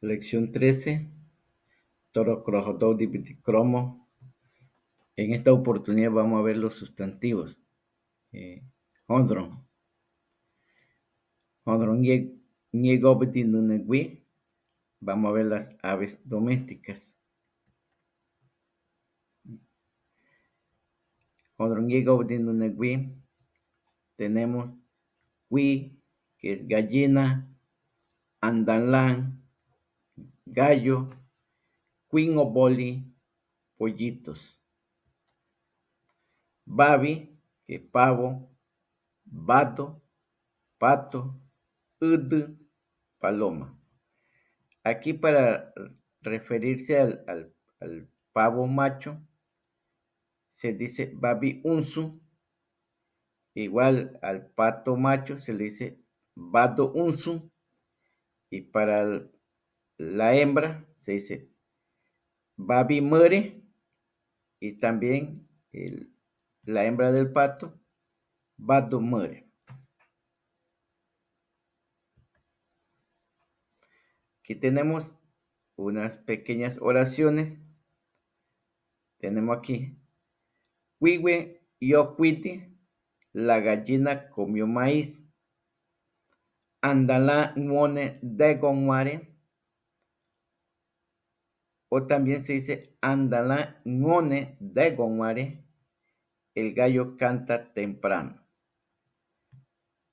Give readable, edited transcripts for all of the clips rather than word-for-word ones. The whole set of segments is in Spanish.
Lección 13, Torocrojodoudibidicromo. En esta oportunidad vamos a ver los sustantivos. Hondron. Hondron Niegobidinunegui. Vamos a ver las aves domésticas. Hondron Niegobidinunegui. Tenemos Hui, que es gallina, andalán, gallo, Quinoboli, pollitos. Babi, que es pavo, vato, pato, paloma. Aquí para referirse al pavo macho, se dice babi unsu. Igual al pato macho se le dice vado unsu. Y para la hembra se dice babi muere. Y también la hembra del pato, vado muere. Aquí tenemos unas pequeñas oraciones. Tenemos aquí, Huigüe yocuiti, la gallina comió maíz. Andalá ngone degonware. O también se dice Andalá ngone degonware, el gallo canta temprano.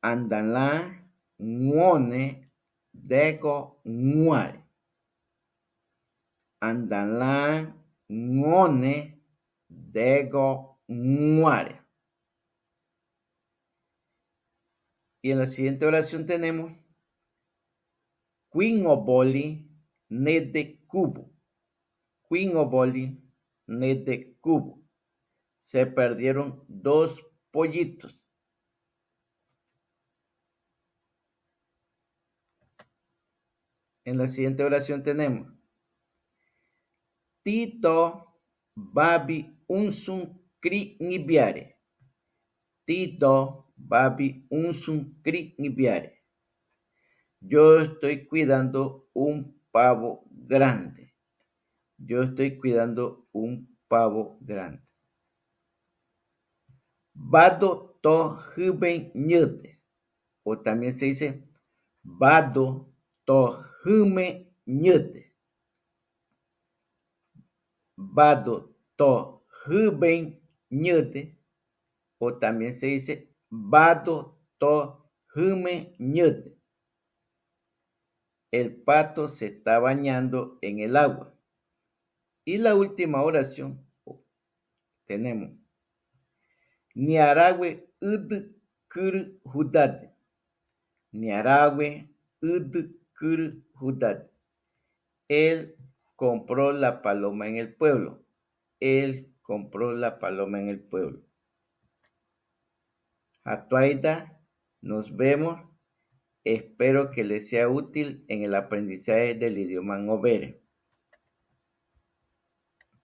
Andalá ngone degonware. Andalá ngone degonware. Y en la siguiente oración tenemos Quinoboli nede cubo. Quinoboli nede cubo. Se perdieron 2 pollitos. En la siguiente oración tenemos Tito babi unsun cri nibiare. Tito babi unsun cri nibiare. Yo estoy cuidando un pavo grande. Yo estoy cuidando un pavo grande. Vado to huben ñute. O también se dice vado to hume ñute. Vado to huben ñute. O también se dice vado to hume ñute. El pato se está bañando en el agua. Y la última oración tenemos Niaragüe ud kur hudad. Niaragüe ud kur hudad. Él compró la paloma en el pueblo. Él compró la paloma en el pueblo. Hatuaida, nos vemos. Espero que les sea útil en el aprendizaje del idioma ngobere.